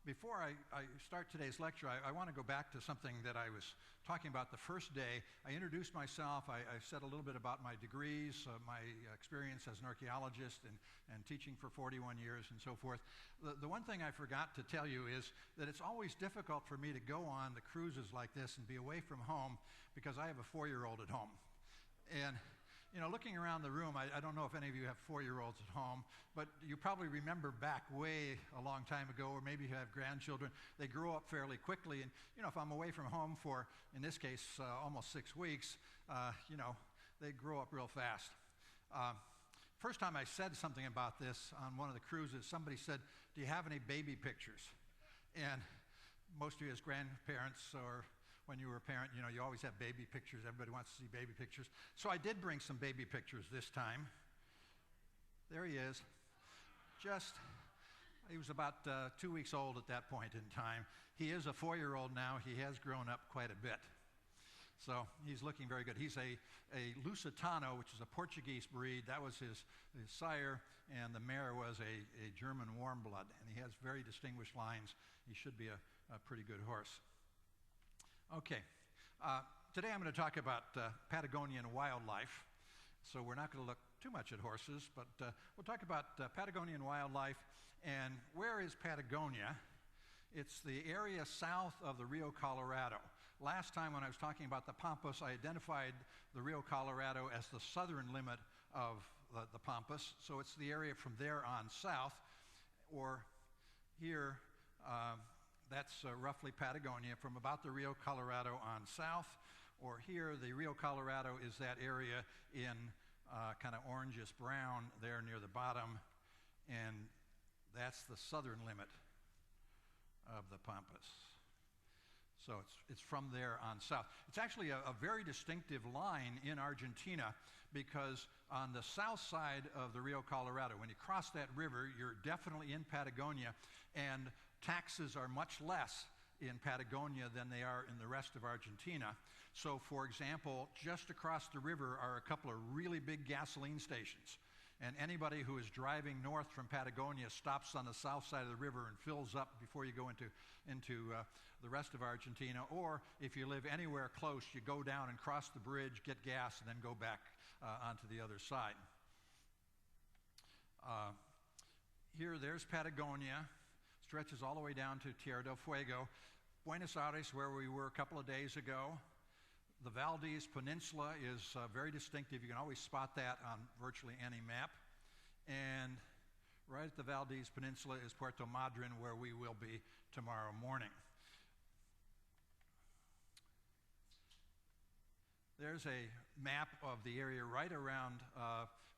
Before I start today's lecture, I want to go back to something that I was talking about the first day. I introduced myself. I said a little bit about my degrees, my experience as an archaeologist and teaching for 41 years and so forth. The one thing I forgot to tell you is that it's always difficult for me to go on the cruises like this and be away from home because I have a 4-year-old at home. And you know, looking around the room, I don't know if any of you have 4-year-olds at home, but you probably remember back way a long time ago, or maybe you have grandchildren. They grow up fairly quickly, and you know, if I'm away from home for, in this case, almost 6 weeks, you know, they grow up real fast. First time I said something about this on one of the cruises, somebody said, "Do you have any baby pictures?" And most of you as grandparents or when you were a parent, you know, you always have baby pictures. Everybody wants to see baby pictures. So I did bring some baby pictures this time. There he is. He was about 2 weeks old at that point in time. He is a 4-year-old now. He has grown up quite a bit. So he's looking very good. He's a Lusitano, which is a Portuguese breed. That was his sire, and the mare was a German warm blood. And he has very distinguished lines. He should be a pretty good horse. Okay, today I'm going to talk about Patagonian wildlife. So we're not going to look too much at horses, but we'll talk about Patagonian wildlife. And where is Patagonia? It's the area south of the Rio Colorado. Last time when I was talking about the Pampas, I identified the Rio Colorado as the southern limit of the Pampas. So it's the area from there on south, or here, that's roughly Patagonia from about the Rio Colorado on south, or here the Rio Colorado is that area in kind of orangish brown there near the bottom, and that's the southern limit of the Pampas. So it's from there on south. It's actually a very distinctive line in Argentina because on the south side of the Rio Colorado, when you cross that river, you're definitely in Patagonia, and taxes are much less in Patagonia than they are in the rest of Argentina. So, for example, just across the river are a couple of really big gasoline stations. And anybody who is driving north from Patagonia stops on the south side of the river and fills up before you go into the rest of Argentina. Or if you live anywhere close, you go down and cross the bridge, get gas, and then go back onto the other side. There's Patagonia. Stretches all the way down to Tierra del Fuego. Buenos Aires, where we were a couple of days ago. The Valdez Peninsula is very distinctive. You can always spot that on virtually any map. And right at the Valdez Peninsula is Puerto Madryn, where we will be tomorrow morning. There's a map of the area right around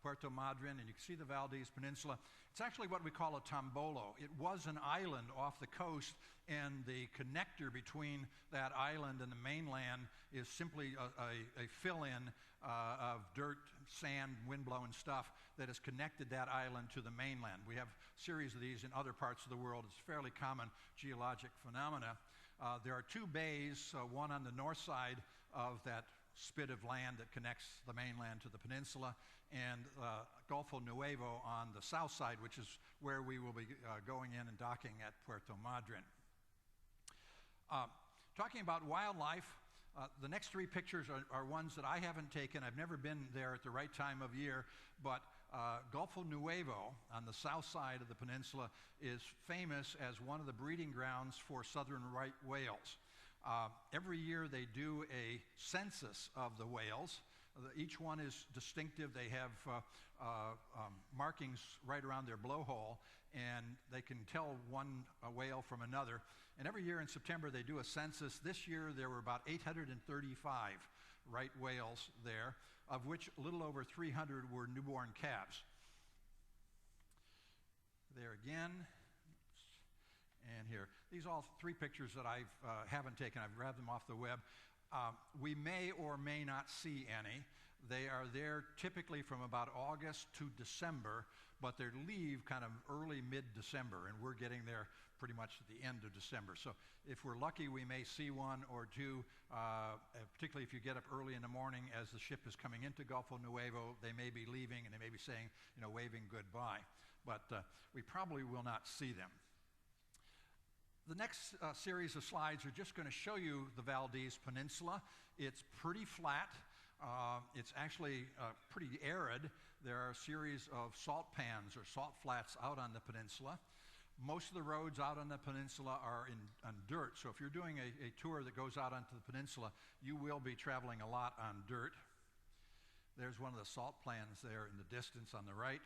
Puerto Madryn, and you can see the Valdez Peninsula. It's actually what we call a tombolo. It was an island off the coast, and the connector between that island and the mainland is simply a fill-in of dirt, sand, wind-blown stuff that has connected that island to the mainland. We have a series of these in other parts of the world. It's a fairly common geologic phenomena. There are 2 bays, one on the north side of that spit of land that connects the mainland to the peninsula, and Golfo Nuevo on the south side, which is where we will be going in and docking at Puerto Madryn. Talking about wildlife, the next 3 pictures are ones that I haven't taken. I've never been there at the right time of year, but Golfo Nuevo on the south side of the peninsula is famous as one of the breeding grounds for southern right whales. Every year they do a census of the whales. Each one is distinctive. They have markings right around their blowhole, and they can tell one whale from another. And every year in September they do a census. This year there were about 835 right whales there, of which a little over 300 were newborn calves. There again. And here. These are all 3 pictures that I haven't taken. I've grabbed them off the web. We may or may not see any. They are there typically from about August to December, but they leave kind of early, mid-December, and we're getting there pretty much at the end of December. So if we're lucky, we may see 1 or 2, particularly if you get up early in the morning as the ship is coming into Golfo Nuevo. They may be leaving, and they may be saying, you know, waving goodbye. But we probably will not see them. The next series of slides are just going to show you the Valdez Peninsula. It's pretty flat. It's actually pretty arid. There are a series of salt pans or salt flats out on the peninsula. Most of the roads out on the peninsula are on dirt, so if you're doing a tour that goes out onto the peninsula, you will be traveling a lot on dirt. There's one of the salt pans there in the distance on the right.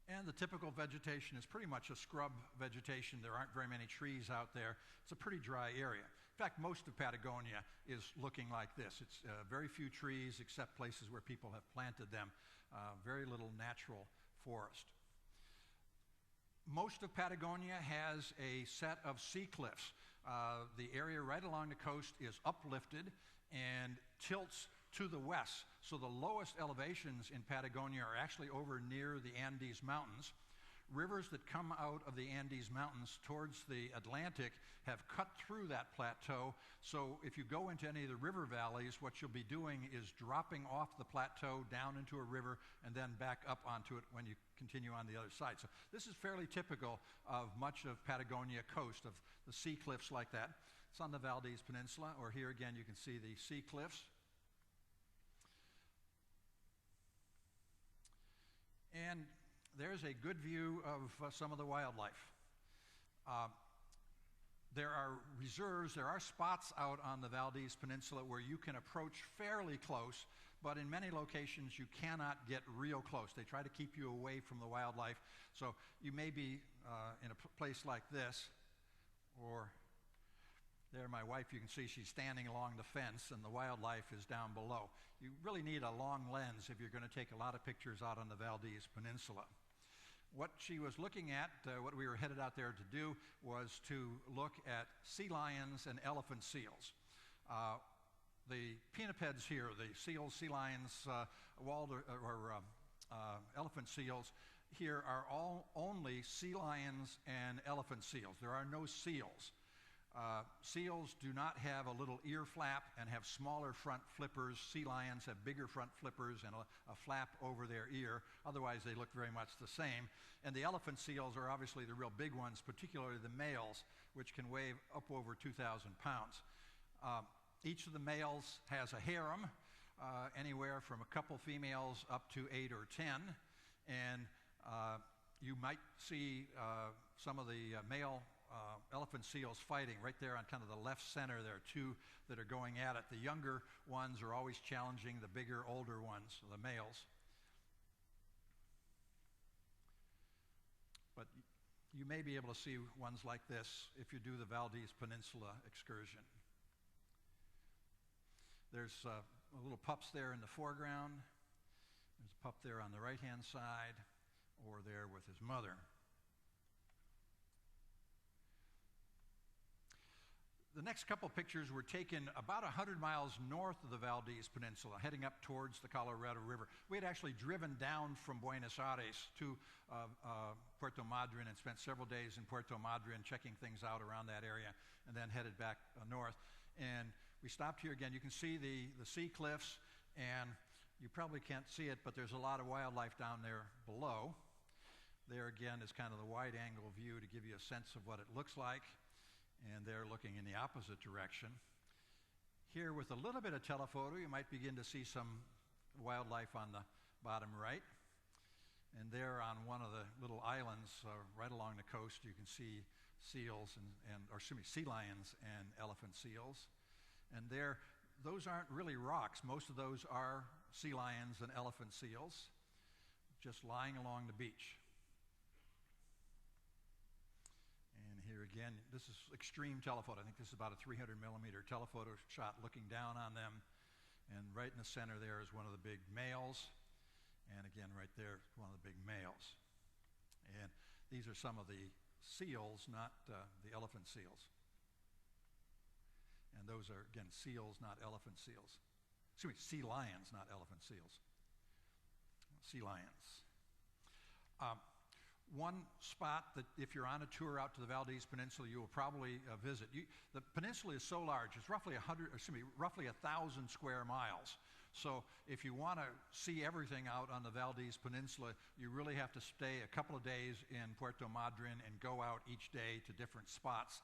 And the typical vegetation is pretty much a scrub vegetation. There aren't very many trees out there. It's a pretty dry area. In fact, most of Patagonia is looking like this. It's very few trees except places where people have planted them. Very little natural forest. Most of Patagonia has a set of sea cliffs. The area right along the coast is uplifted and tilts to the west. So the lowest elevations in Patagonia are actually over near the Andes Mountains. Rivers that come out of the Andes Mountains towards the Atlantic have cut through that plateau. So if you go into any of the river valleys, what you'll be doing is dropping off the plateau down into a river and then back up onto it when you continue on the other side. So this is fairly typical of much of Patagonia coast, of the sea cliffs like that. It's on the Valdez Peninsula, or here again you can see the sea cliffs. And there's a good view of some of the wildlife. There are reserves, there are spots out on the Valdez Peninsula where you can approach fairly close, but in many locations you cannot get real close. They try to keep you away from the wildlife. So you may be in a place like this, or there my wife, you can see she's standing along the fence and the wildlife is down below. You really need a long lens if you're going to take a lot of pictures out on the Valdez Peninsula. What she was looking at, what we were headed out there to do, was to look at sea lions and elephant seals. The pinnipeds here, the seals, sea lions, elephant seals here are all only sea lions and elephant seals. There are no seals. Seals do not have a little ear flap and have smaller front flippers. Sea lions have bigger front flippers and a flap over their ear. Otherwise, they look very much the same. And the elephant seals are obviously the real big ones, particularly the males, which can weigh up over 2,000 pounds. Each of the males has a harem, anywhere from a couple females up to 8 or 10. And you might see some of the male elephant seals fighting right there on kind of the left center. There are two that are going at it. The younger ones are always challenging the bigger, older ones, the males. But you may be able to see ones like this if you do the Valdez Peninsula excursion. There's little pups there in the foreground. There's a pup there on the right-hand side, or there with his mother. The next couple pictures were taken about 100 miles north of the Valdez Peninsula, heading up towards the Colorado River. We had actually driven down from Buenos Aires to Puerto Madryn and spent several days in Puerto Madryn checking things out around that area, and then headed back north. And we stopped here again. You can see the sea cliffs, and you probably can't see it, but there's a lot of wildlife down there below. There again is kind of the wide-angle view to give you a sense of what it looks like. And they're looking in the opposite direction. Here with a little bit of telephoto, you might begin to see some wildlife on the bottom right. And there on one of the little islands right along the coast, you can see seals sea lions and elephant seals. And there, those aren't really rocks. Most of those are sea lions and elephant seals just lying along the beach. Here again, this is extreme telephoto. I think this is about a 300 millimeter telephoto shot looking down on them. And right in the center there is one of the big males. And again, right there, one of the big males. And these are some of the seals, not the elephant seals. And those are, again, seals, not elephant seals. Excuse me, sea lions, not elephant seals. Sea lions. One spot that if you're on a tour out to the Valdez Peninsula, you will probably visit. The peninsula is so large, it's roughly 1,000 square miles. So if you want to see everything out on the Valdez Peninsula, you really have to stay a couple of days in Puerto Madryn and go out each day to different spots.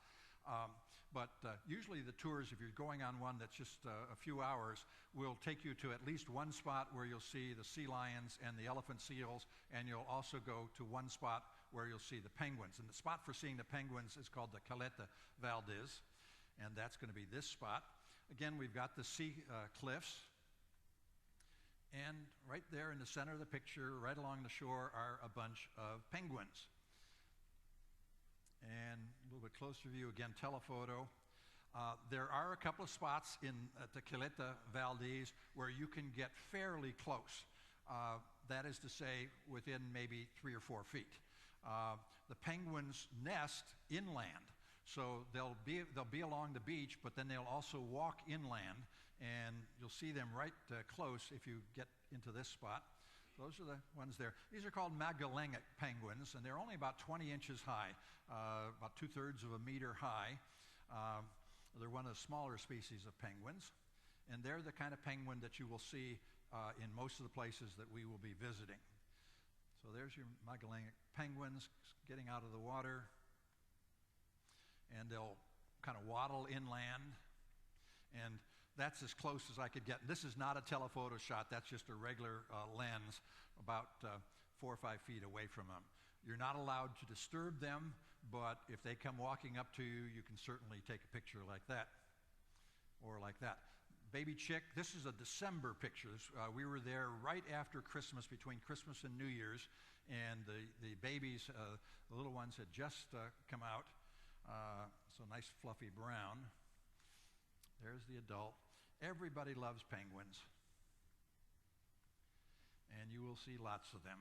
But usually the tours, if you're going on one that's just a few hours, will take you to at least one spot where you'll see the sea lions and the elephant seals, and you'll also go to one spot where you'll see the penguins. And the spot for seeing the penguins is called the Caleta Valdez, and that's going to be this spot. Again, we've got the sea cliffs, and right there in the center of the picture, right along the shore, are a bunch of penguins. And a little bit closer view, again, telephoto. There are a couple of spots at the Caleta Valdez where you can get fairly close. That is to say, within maybe 3 or 4 feet. The penguins nest inland, so they'll be along the beach, but then they'll also walk inland, and you'll see them right close if you get into this spot. Those are the ones there. These are called Magellanic penguins, and they're only about 20 inches high, about 2/3 of a meter high. They're one of the smaller species of penguins, and they're the kind of penguin that you will see in most of the places that we will be visiting. So there's your Magellanic penguins getting out of the water, and they'll kind of waddle inland, and that's as close as I could get. This is not a telephoto shot. That's just a regular lens about 4 or 5 feet away from them. You're not allowed to disturb them, but if they come walking up to you, you can certainly take a picture like that or like that. Baby chick, this is a December picture. We were there right after Christmas, between Christmas and New Year's, and the babies, the little ones, had just come out. So nice fluffy brown. There's the adult. Everybody loves penguins, and you will see lots of them.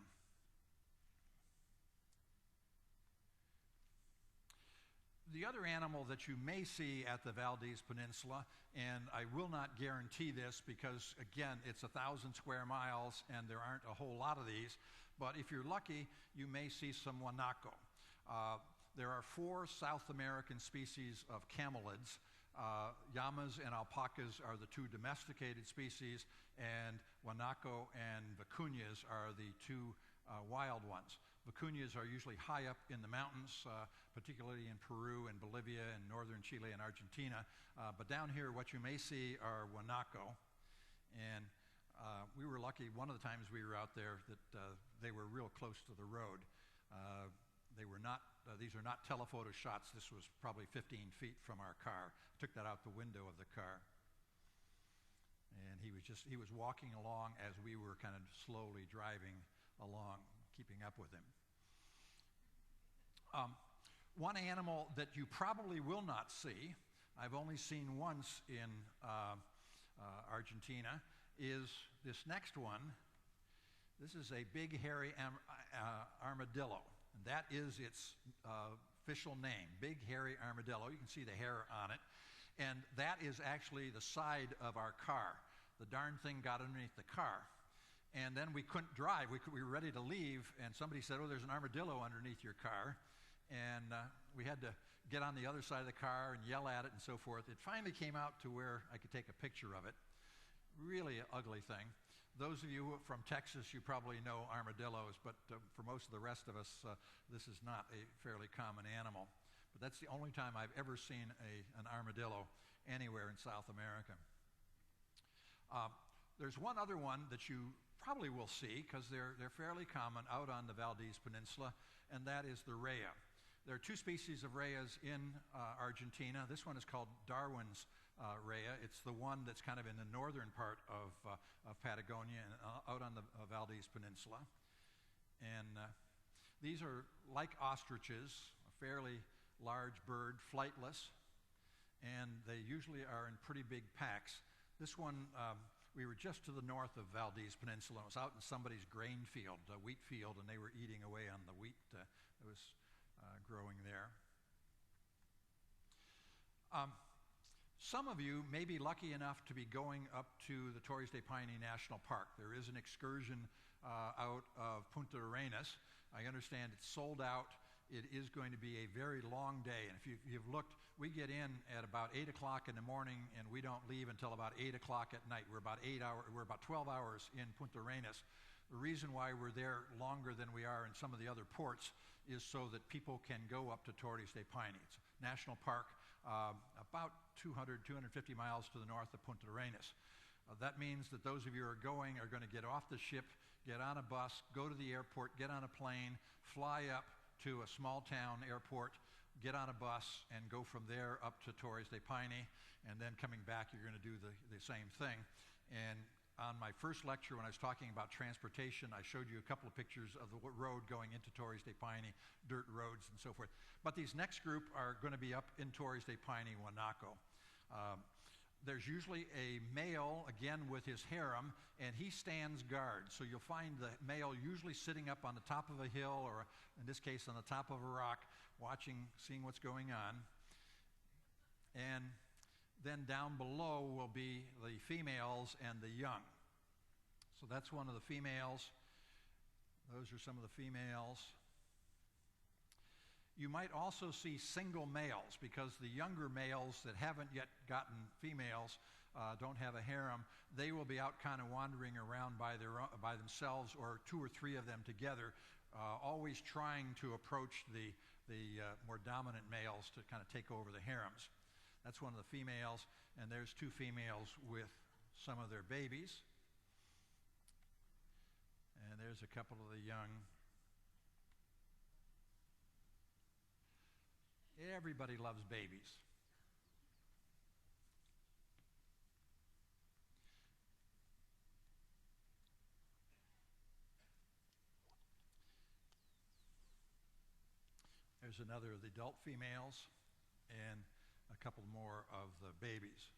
The other animal that you may see at the Valdez Peninsula, and I will not guarantee this because, again, it's 1,000 square miles and there aren't a whole lot of these, but if you're lucky, you may see some guanaco. There are 4 South American species of camelids. Llamas and alpacas are the 2 domesticated species, and guanaco and vicuñas are the 2 wild ones. Vicuñas are usually high up in the mountains, particularly in Peru and Bolivia and northern Chile and Argentina. But down here, what you may see are guanaco. And we were lucky one of the times we were out there that they were real close to the road. They were not, these are not telephoto shots. This was probably 15 feet from our car. Took that out the window of the car. And he was walking along as we were kind of slowly driving along, keeping up with him. One animal that you probably will not see, I've only seen once in Argentina, is this next one. This is a big hairy armadillo. And that is its official name, big hairy armadillo. You can see the hair on it. And that is actually the side of our car. The darn thing got underneath the car. And then we couldn't drive. We were ready to leave, and somebody said, oh, there's an armadillo underneath your car. And we had to get on the other side of the car and yell at it and so forth. It finally came out to where I could take a picture of it. Really an ugly thing. Those of you from Texas, you probably know armadillos, but for most of the rest of us, this is not a fairly common animal. But that's the only time I've ever seen an armadillo anywhere in South America. There's one other one that you probably will see, because they're fairly common out on the Valdez Peninsula, and that is the rhea. There are 2 species of rheas in Argentina. This one is called Darwin's rhea. It's the one that's kind of in the northern part of Patagonia and out on the Valdez Peninsula. And these are like ostriches, a fairly large bird, flightless, and they usually are in pretty big packs. This one, we were just to the north of Valdez Peninsula. It was out in somebody's grain field, a wheat field, and they were eating away on the wheat that was growing there. Some of you may be lucky enough to be going up to the Torres del Paine National Park. There is an excursion out of Punta Arenas. I understand it's sold out it is going to be a very long day. And if you've looked, we get in at about 8 o'clock in the morning, and we don't leave until about 8 o'clock at night. We're about 12 hours in Punta Arenas. The reason why we're there longer than we are in some of the other ports is so that people can go up to Torres del Paine. It's a national park about 200, 250 miles to the north of Punta Arenas. That means that those of you who are going to get off the ship, get on a bus, go to the airport, get on a plane, fly up to a small town airport, get on a bus, and go from there up to Torres del Paine, and then coming back, you're going to do the same thing. And on my first lecture, when I was talking about transportation, I showed you a couple of pictures of the road going into Torres del Paine, dirt roads and so forth. But these next group are going to be up in Torres del Paine, Guanaco. There's usually a male, again with his harem, and he stands guard. So you'll find the male usually sitting up on the top of a hill, or in this case on the top of a rock, seeing what's going on. And then down below will be the females and the young. So that's one of the females. Those are some of the females. You might also see single males, because the younger males that haven't yet gotten females, don't have a harem, they will be out kind of wandering around by themselves, or 2 or 3 of them together, always trying to approach the more dominant males to kind of take over the harems. That's one of the females, and there's 2 females with some of their babies. And there's a couple of the young. Everybody loves babies. There's another of the adult females, and a couple more of the babies.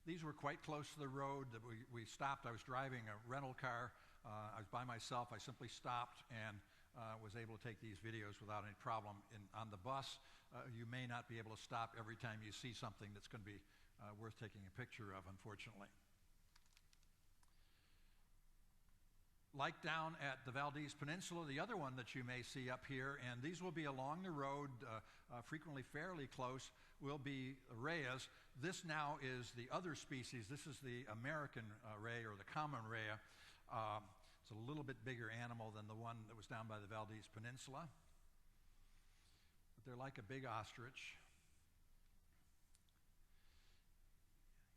These were quite close to the road that we stopped. I was driving a rental car. I was by myself. I simply stopped and was able to take these videos without any problem. On the bus, you may not be able to stop every time you see something that's going to be worth taking a picture of, unfortunately. Like down at the Valdez Peninsula, the other one that you may see up here, and these will be along the road, frequently fairly close, will be rays. This now is the other species. This is the American ray, or the common ray. It's a little bit bigger animal than the one that was down by the Valdez Peninsula. But they're like a big ostrich.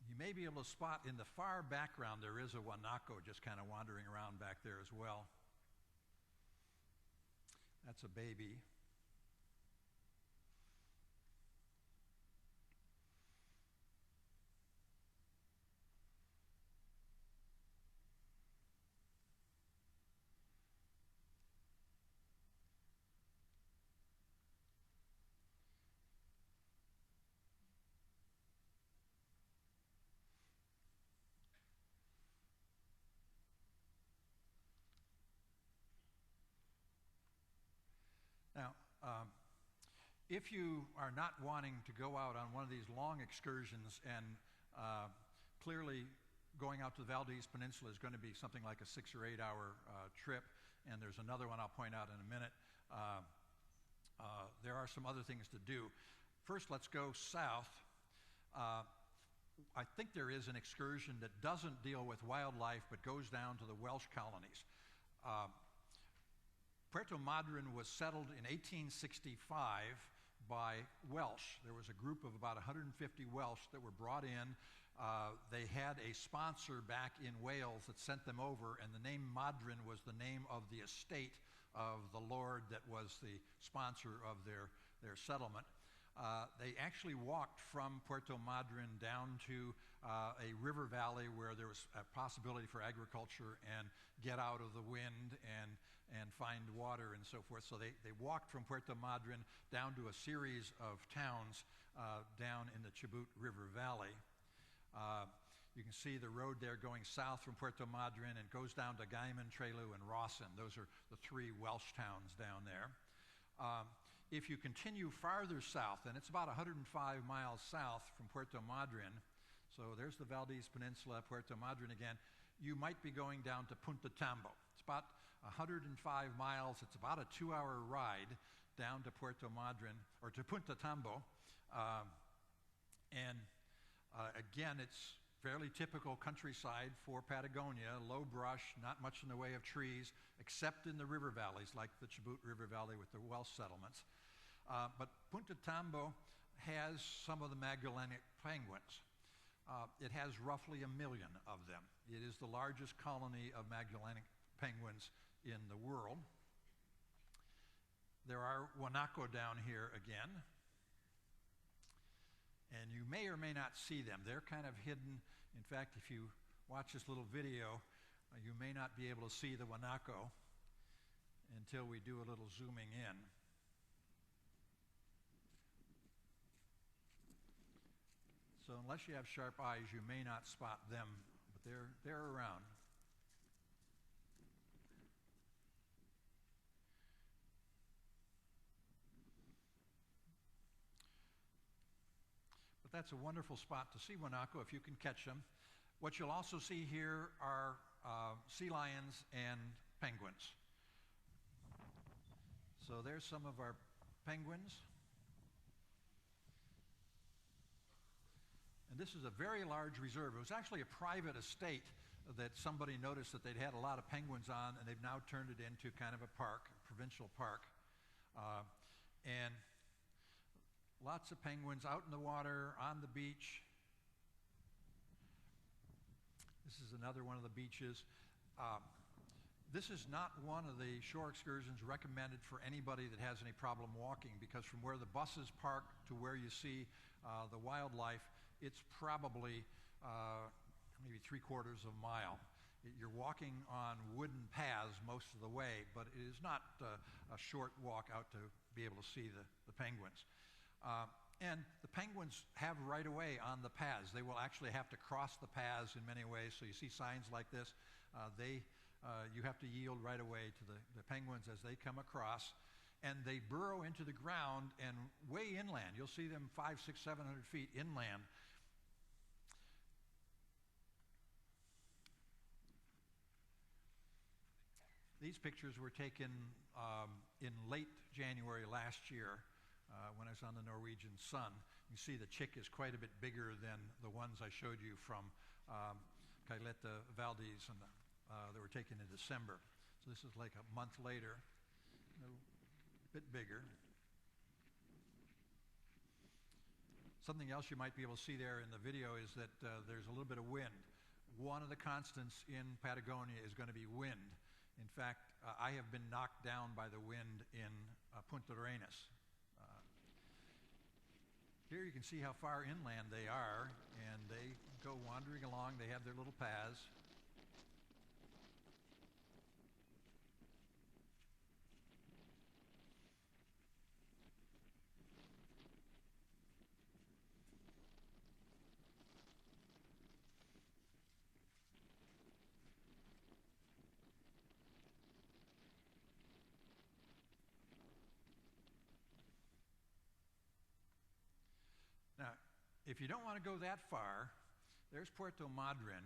You may be able to spot in the far background, there is a guanaco just kind of wandering around back there as well. That's a baby. Now, if you are not wanting to go out on one of these long excursions, and clearly going out to the Valdez Peninsula is going to be something like a 6 or 8 hour trip, and there's another one I'll point out in a minute, there are some other things to do. First, let's go south. I think there is an excursion that doesn't deal with wildlife but goes down to the Welsh colonies. Puerto Madryn was settled in 1865 by Welsh. There was a group of about 150 Welsh that were brought in. They had a sponsor back in Wales that sent them over, and the name Madryn was the name of the estate of the lord that was the sponsor of their settlement. They actually walked from Puerto Madryn down to a river valley where there was a possibility for agriculture and get out of the wind and find water and so forth. So they walked from Puerto Madryn down to a series of towns down in the Chubut River Valley. You can see the road there going south from Puerto Madryn, and goes down to Gaiman, Trelew, and Rawson. Those are the 3 Welsh towns down there. If you continue farther south, and it's about 105 miles south from Puerto Madryn, so there's the Valdez Peninsula, Puerto Madryn again, you might be going down to Punta Tambo. It's about 105 miles. It's about a 2-hour ride down to Puerto Madryn, or to Punta Tambo. Again, it's fairly typical countryside for Patagonia, low brush, not much in the way of trees, except in the river valleys, like the Chubut River Valley with the Welsh settlements. But Punta Tambo has some of the Magellanic penguins. It has roughly 1 million of them. It is the largest colony of Magellanic penguins in the world. There are Guanaco down here again. And you may or may not see them. They're kind of hidden. In fact, if you watch this little video, you may not be able to see the Guanaco until we do a little zooming in. So unless you have sharp eyes, you may not spot them, but they're around. But that's a wonderful spot to see Guanaco if you can catch them. What you'll also see here are sea lions and penguins. So there's some of our penguins. And this is a very large reserve. It was actually a private estate that somebody noticed that they'd had a lot of penguins on, and they've now turned it into kind of a park, a provincial park. And lots of penguins out in the water, on the beach. This is another one of the beaches. This is not one of the shore excursions recommended for anybody that has any problem walking, because from where the buses park to where you see the wildlife, it's probably maybe 3/4 of a mile. You're walking on wooden paths most of the way, but it is not a short walk out to be able to see the penguins. And the penguins have right of way on the paths. They will actually have to cross the paths in many ways. So you see signs like this. You have to yield right away to the penguins as they come across. And they burrow into the ground and way inland. You'll see them 500, 600, 700 feet inland. These pictures were taken in late January last year when I was on the Norwegian Sun. You see the chick is quite a bit bigger than the ones I showed you from Caileta Valdez and that were taken in December. So this is like a month later, a bit bigger. Something else you might be able to see there in the video is that there's a little bit of wind. One of the constants in Patagonia is going to be wind. In fact, I have been knocked down by the wind in Punta Arenas. Here you can see how far inland they are, and they go wandering along. They have their little paths. Now, if you don't want to go that far, there's Puerto Madryn,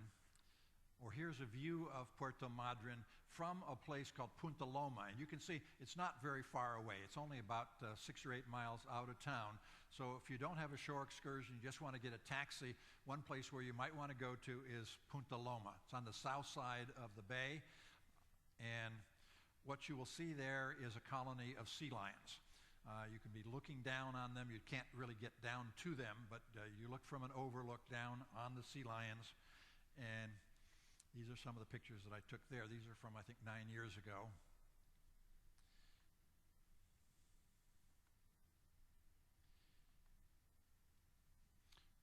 or here's a view of Puerto Madryn from a place called Punta Loma. And you can see it's not very far away. It's only about 6 or 8 miles out of town. So if you don't have a shore excursion, you just want to get a taxi, one place where you might want to go to is Punta Loma. It's on the south side of the bay. And what you will see there is a colony of sea lions. You can be looking down on them. You can't really get down to them, but you look from an overlook down on the sea lions. And these are some of the pictures that I took there. These are from, I think, 9 years ago.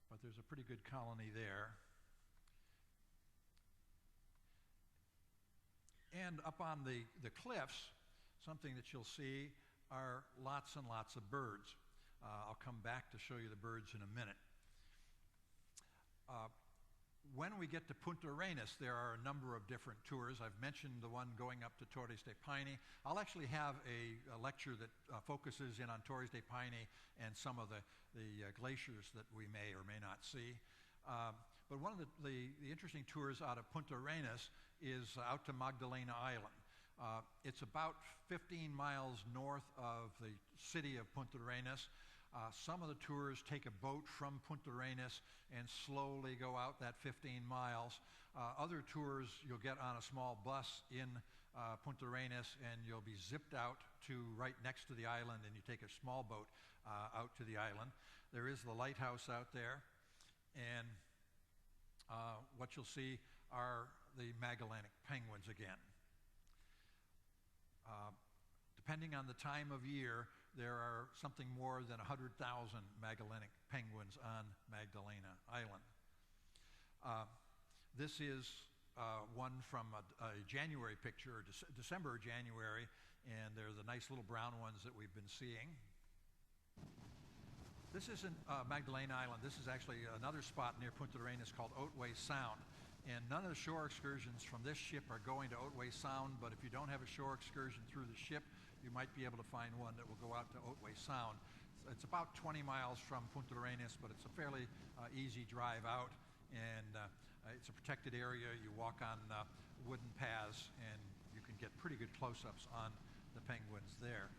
But there's a pretty good colony there. And up on the cliffs, something that you'll see are lots and lots of birds. I'll come back to show you the birds in a minute. When we get to Punta Arenas, there are a number of different tours. I've mentioned the one going up to Torres del Paine. I'll actually have a lecture that focuses in on Torres del Paine and some of the glaciers that we may or may not see. But one of the interesting tours out of Punta Arenas is out to Magdalena Island. It's about 15 miles north of the city of Punta Arenas. Some of the tours take a boat from Punta Arenas and slowly go out that 15 miles. Other tours you'll get on a small bus in Punta Arenas, and you'll be zipped out to right next to the island, and you take a small boat out to the island. There is the lighthouse out there, and what you'll see are the Magellanic penguins again. Depending on the time of year, there are something more than 100,000 Magellanic penguins on Magdalena Island. This is one from a January picture, December or January, and they're the nice little brown ones that we've been seeing. This isn't Magdalena Island. This is actually another spot near Punta Arenas called Otway Sound. And none of the shore excursions from this ship are going to Otway Sound, but if you don't have a shore excursion through the ship, you might be able to find one that will go out to Otway Sound. It's about 20 miles from Punta Arenas, but it's a fairly easy drive out, and it's a protected area. You walk on wooden paths, and you can get pretty good close-ups on the penguins there.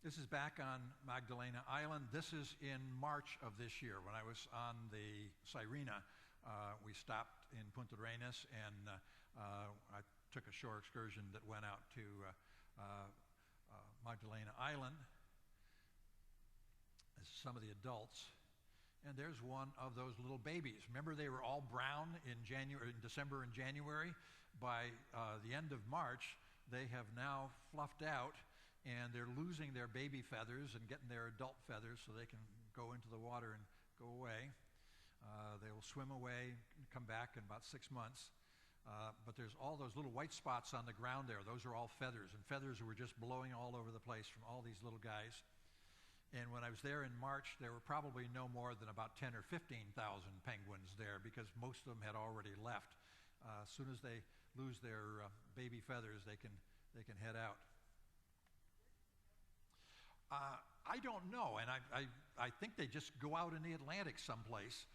This is back on Magdalena Island. This is in March of this year. When I was on the Sirena, we stopped in Punta Arenas, and I took a shore excursion that went out to Magdalena Island. This is some of the adults. And there's one of those little babies. Remember, they were all brown in December and January. By the end of March, they have now fluffed out, and they're losing their baby feathers and getting their adult feathers so they can go into the water and go away. They will swim away and come back in about 6 months. But there's all those little white spots on the ground there. Those are all feathers, and feathers were just blowing all over the place from all these little guys. And when I was there in March, there were probably no more than about 10 or 15,000 penguins there, because most of them had already left. As soon as they lose their baby feathers, they can head out. I don't know, and I think they just go out in the Atlantic someplace.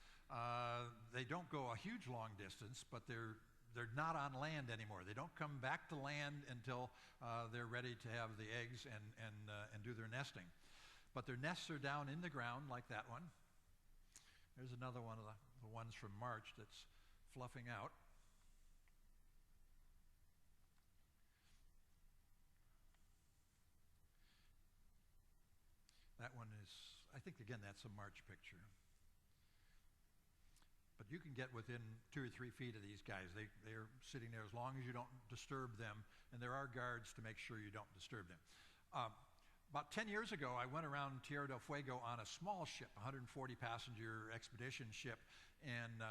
They don't go a huge long distance, but they're not on land anymore. They don't come back to land until they're ready to have the eggs and do their nesting. But their nests are down in the ground, like that one. There's another one of the ones from March that's fluffing out. That one is, I think, again, that's a March picture. But you can get within 2 or 3 feet of these guys. They're sitting there as long as you don't disturb them, and there are guards to make sure you don't disturb them. About 10 years ago, I went around Tierra del Fuego on a small ship, 140-passenger expedition ship, and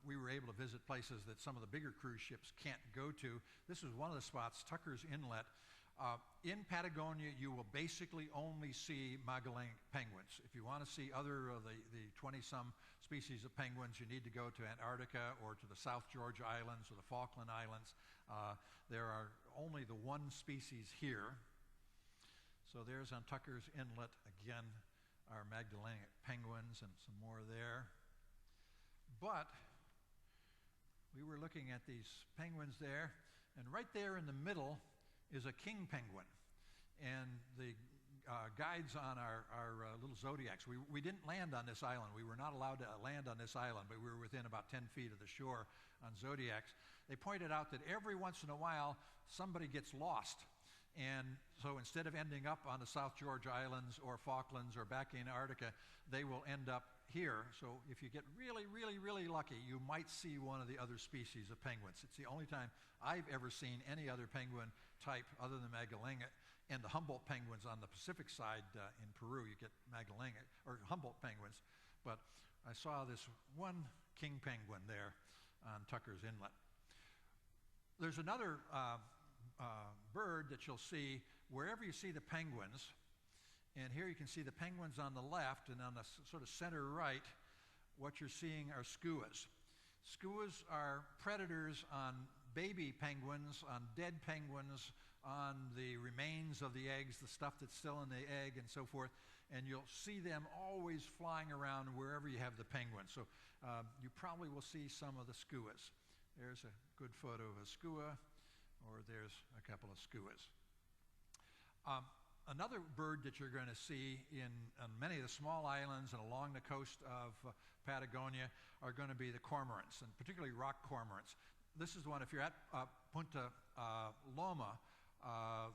we were able to visit places that some of the bigger cruise ships can't go to. This is one of the spots, Tucker's Inlet. In Patagonia, you will basically only see Magellanic penguins. If you want to see other of the 20-some species of penguins, you need to go to Antarctica or to the South Georgia Islands or the Falkland Islands. There are only the one species here. So there's on Tucker's Inlet, again, our Magellanic penguins and some more there. But we were looking at these penguins there, and right there in the middle is a king penguin. And the guides on our little Zodiacs, we didn't land on this island. We were not allowed to land on this island, but we were within about 10 feet of the shore on Zodiacs. They pointed out that every once in a while, somebody gets lost. And so instead of ending up on the South Georgia Islands or Falklands or back in Antarctica, they will end up here. So if you get really, really, really lucky, you might see one of the other species of penguins. It's the only time I've ever seen any other penguin type other than Magellanic. And the Humboldt penguins on the Pacific side in Peru, you get Magellanic or Humboldt penguins. But I saw this one king penguin there on Tucker's Inlet. There's another bird that you'll see wherever you see the penguins. And here you can see the penguins on the left, and on the sort of center right, what you're seeing are skuas. Skuas are predators on baby penguins, on dead penguins, on the remains of the eggs, the stuff that's still in the egg and so forth, and you'll see them always flying around wherever you have the penguins. So you probably will see some of the skuas. There's a good photo of a skua, or there's a couple of skuas. Another bird that you're going to see on many of the small islands and along the coast of Patagonia are going to be the cormorants, and particularly rock cormorants. This is the one, if you're at Punta Loma,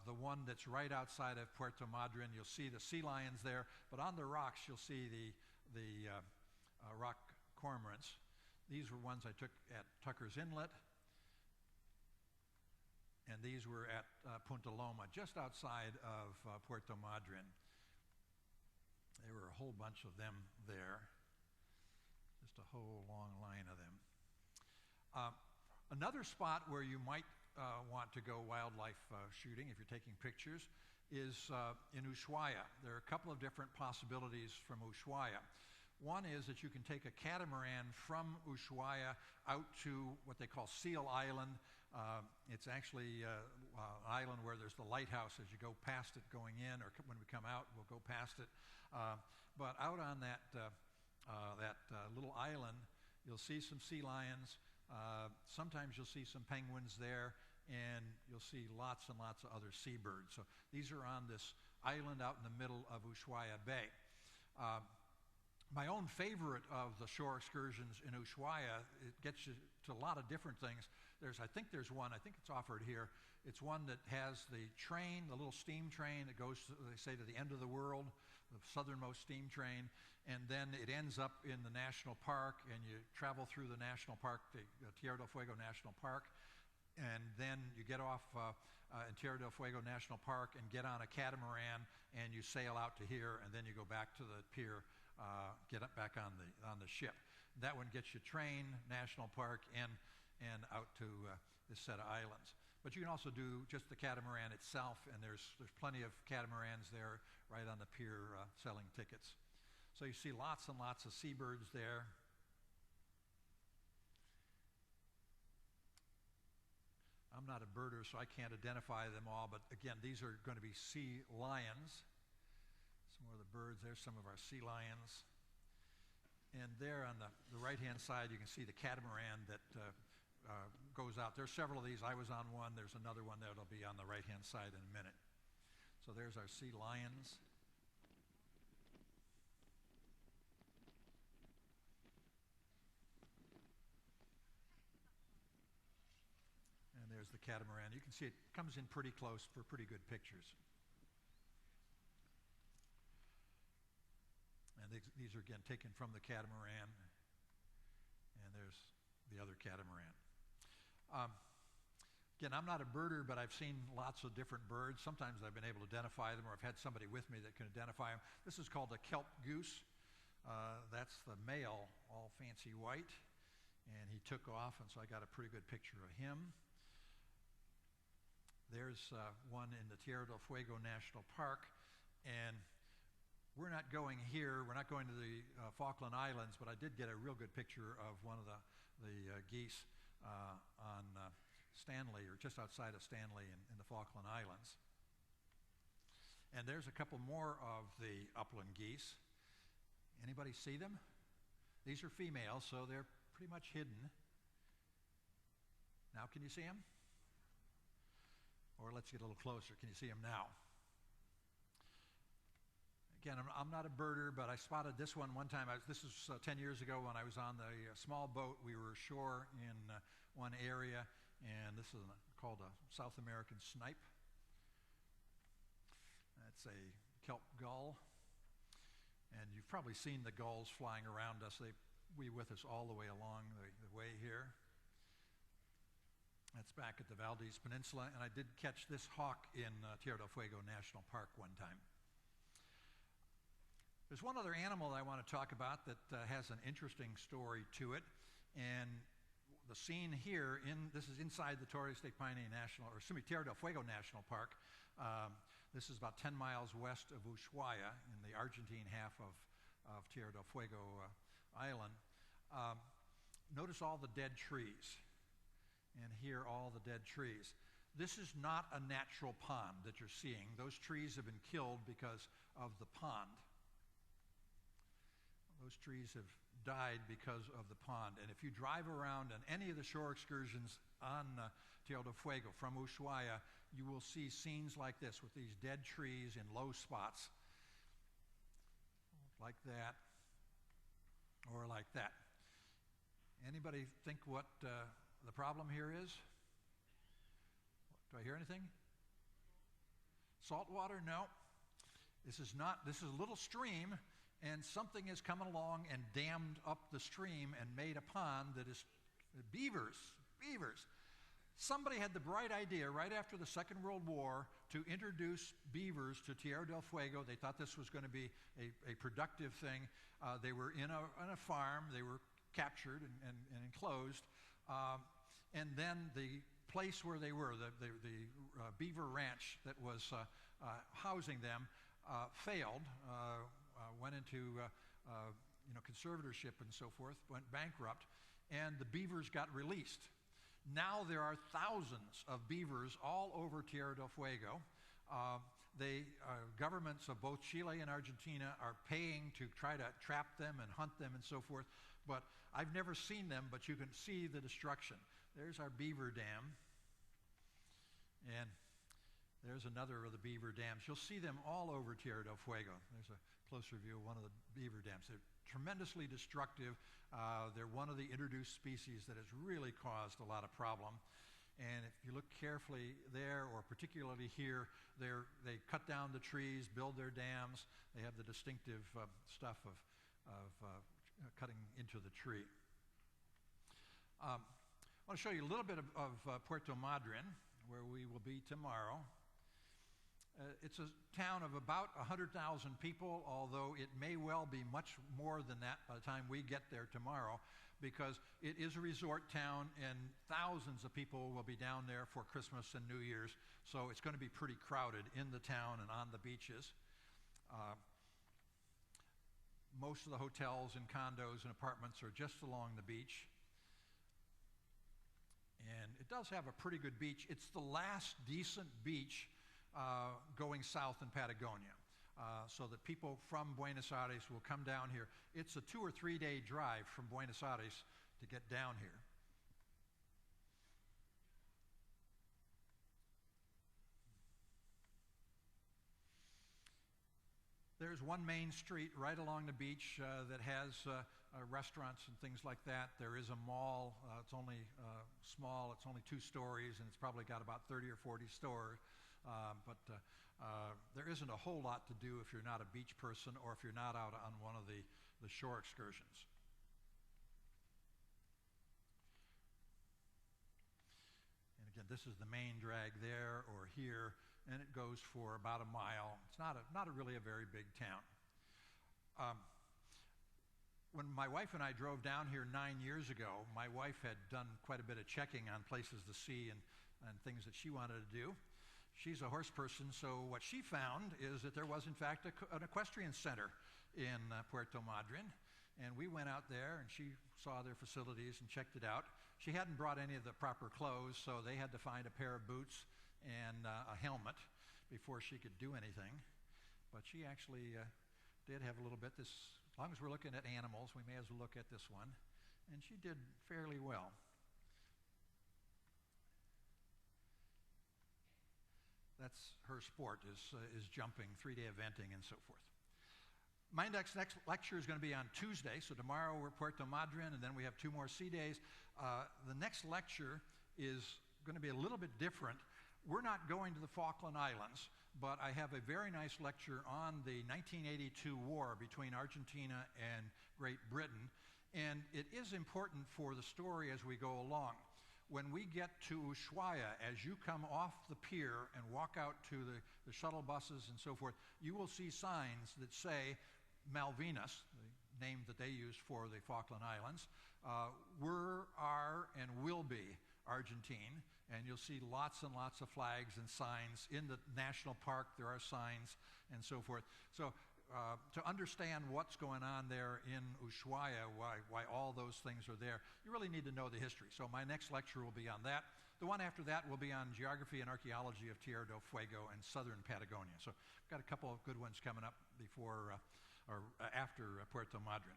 the one that's right outside of Puerto Madryn, you'll see the sea lions there, but on the rocks you'll see the rock cormorants. These were ones I took at Tucker's Inlet, and these were at Punta Loma, just outside of Puerto Madryn. There were a whole bunch of them there, just a whole long line of them. Another spot where you might want to go wildlife shooting, if you're taking pictures, is in Ushuaia. There are a couple of different possibilities from Ushuaia. One is that you can take a catamaran from Ushuaia out to what they call Seal Island. It's actually an island where there's the lighthouse as you go past it going in, or when we come out, we'll go past it. But out on that little island, you'll see some sea lions. Sometimes you'll see some penguins there, and you'll see lots and lots of other seabirds. So these are on this island out in the middle of Ushuaia Bay. My own favorite of the shore excursions in Ushuaia, it gets you to a lot of different things. I think there's one, I think it's offered here. It's one that has the train, the little steam train that goes, they say, to the end of the world, the southernmost steam train, and then it ends up in the national park, and you travel through the national park, the Tierra del Fuego National Park, and then you get off in Tierra del Fuego National Park and get on a catamaran, and you sail out to here, and then you go back to the pier, get back on the ship. That one gets you train, national park, and out to this set of islands. But you can also do just the catamaran itself, and there's plenty of catamarans there right on the pier selling tickets. So you see lots and lots of seabirds there. I'm not a birder, so I can't identify them all, but again, these are going to be sea lions. Some more of the birds. There's some of our sea lions. And there on the right-hand side, you can see the catamaran that goes out. There's several of these. I was on one. There's another one that'll be on the right-hand side in a minute. So there's our sea lions. And there's the catamaran. You can see it comes in pretty close for pretty good pictures. And these are, again, taken from the catamaran. And there's the other catamaran. Again, I'm not a birder, but I've seen lots of different birds. Sometimes I've been able to identify them, or I've had somebody with me that can identify them. This is called a kelp goose. That's the male, all fancy white. And he took off, and so I got a pretty good picture of him. There's one in the Tierra del Fuego National Park. And we're not going here. We're not going to the Falkland Islands, but I did get a real good picture of one of the geese on Stanley, or just outside of Stanley in the Falkland Islands. And there's a couple more of the upland geese. Anybody see them? These are females, so they're pretty much hidden. Now can you see them? Or let's get a little closer. Can you see them now? Again, I'm not a birder, but I spotted this one time. This was 10 years ago when I was on the small boat. We were ashore in one area, and this is called a South American snipe. That's a kelp gull. And you've probably seen the gulls flying around us. They be with us all the way along the way here. That's back at the Valdez Peninsula, and I did catch this hawk in Tierra del Fuego National Park one time. There's one other animal that I want to talk about that has an interesting story to it, and the scene here, this is inside the Torres de Paine Tierra del Fuego National Park. This is about 10 miles west of Ushuaia in the Argentine half of Tierra del Fuego Island. Notice all the dead trees, and here all the dead trees. This is not a natural pond that you're seeing. Those trees have been killed because of the pond. Those trees have died because of the pond. And if you drive around on any of the shore excursions on Tierra del Fuego from Ushuaia, you will see scenes like this with these dead trees in low spots, like that, or like that. Anybody think what the problem here is? Do I hear anything? Salt water? No. This is a little stream, and something has come along and dammed up the stream and made a pond that is beavers. Somebody had the bright idea right after the Second World War to introduce beavers to Tierra del Fuego. They thought this was going to be a productive thing. They were in a farm. They were captured and enclosed. And then the place where they were, the beaver ranch that was housing them, failed, went into conservatorship and so forth, went bankrupt, and the beavers got released. Now there are thousands of beavers all over Tierra del Fuego. Governments of both Chile and Argentina are paying to try to trap them and hunt them and so forth, but I've never seen them, but you can see the destruction. There's our beaver dam, and there's another of the beaver dams. You'll see them all over Tierra del Fuego. There's a closer view of one of the beaver dams. They're tremendously destructive. They're one of the introduced species that has really caused a lot of problem. And if you look carefully there, or particularly here, they cut down the trees, build their dams. They have the distinctive stuff of cutting into the tree. I want to show you a little bit of Puerto Madryn, where we will be tomorrow. It's a town of about 100,000 people, although it may well be much more than that by the time we get there tomorrow, because it is a resort town and thousands of people will be down there for Christmas and New Year's, so it's going to be pretty crowded in the town and on the beaches. Most of the hotels and condos and apartments are just along the beach. And it does have a pretty good beach. It's the last decent beach going south in Patagonia, so that people from Buenos Aires will come down here. It's a 2 or 3 day drive from Buenos Aires to get down here. There's one main street right along the beach that has restaurants and things like that. There is a mall. It's only small. It's only 2 stories, and it's probably got about 30 or 40 stores. But there isn't a whole lot to do if you're not a beach person or if you're not out on one of the shore excursions. And again, this is the main drag there or here, and it goes for about a mile. It's not really a very big town. When my wife and I drove down here 9 years ago, my wife had done quite a bit of checking on places to see and things that she wanted to do. She's a horse person, so what she found is that there was, in fact, an equestrian center in Puerto Madryn. And we went out there, and she saw their facilities and checked it out. She hadn't brought any of the proper clothes, so they had to find a pair of boots and a helmet before she could do anything. But she actually did have a little bit. As long as we're looking at animals, we may as well look at this one. And she did fairly well. That's her sport, is jumping, 3-day eventing, and so forth. My next lecture is going to be on Tuesday, so tomorrow we're Puerto Madryn, and then we have 2 more sea days. The next lecture is going to be a little bit different. We're not going to the Falkland Islands, but I have a very nice lecture on the 1982 war between Argentina and Great Britain, and it is important for the story as we go along. When we get to Ushuaia, as you come off the pier and walk out to the shuttle buses and so forth, you will see signs that say Malvinas, the name that they use for the Falkland Islands, were, are, and will be Argentine. And you'll see lots and lots of flags and signs. In the national park, there are signs and so forth. So to understand what's going on there in Ushuaia, why all those things are there, you really need to know the history. So my next lecture will be on that. the one after that will be on geography and archaeology of Tierra del Fuego and southern Patagonia. So we've got a couple of good ones coming up before or after Puerto Madryn.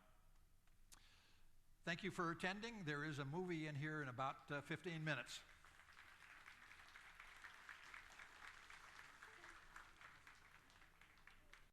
Thank you for attending. There is a movie in here in about 15 minutes.